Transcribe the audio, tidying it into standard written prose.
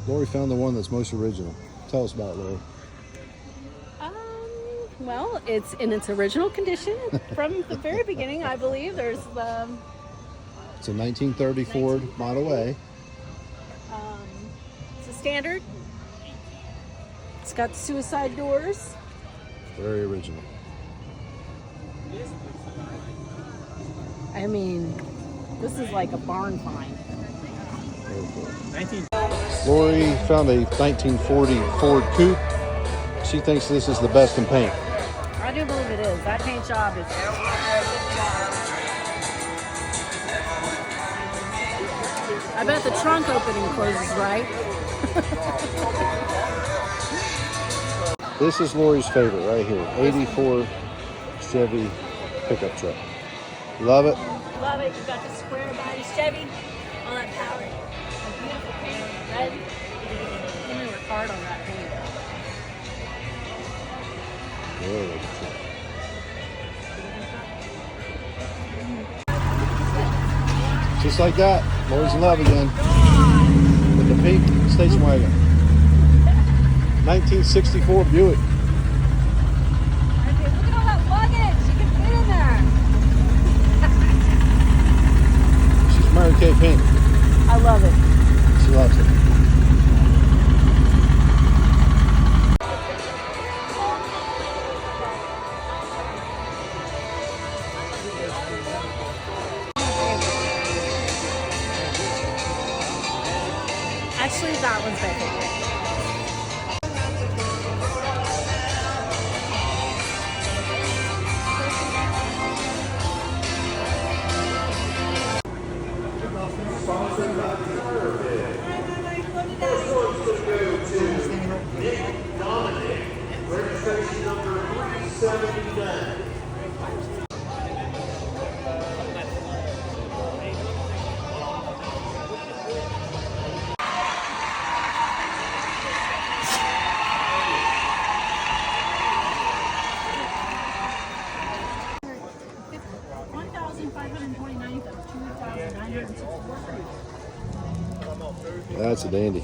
Lori found the one that's most original. Tell us about it, Lori. Well, it's in its original condition from the very beginning, I believe. There's the... It's a 1930 Ford Model A. It's a standard. It's got the suicide doors. Very original. I mean, this is like a barn find. Very cool. Lori found a 1940 Ford Coupe. She thinks this is the best in paint. I do believe it is. That paint job is... I bet the trunk opening closes right. This is Lori's favorite right here. 84 Chevy pickup truck. Love it. Love it. You've got the square body Chevy. All that power. A beautiful paint. Red. You may work hard on that paint. Really like the truck. Just like that, Lori's in love again with the pink station wagon. 1964 Buick. Okay, look at all that luggage. You can fit in there. She's Mary Kay Pink. I love it. She loves it. Actually, that one's my favorite. Registration number 379. That's a dandy.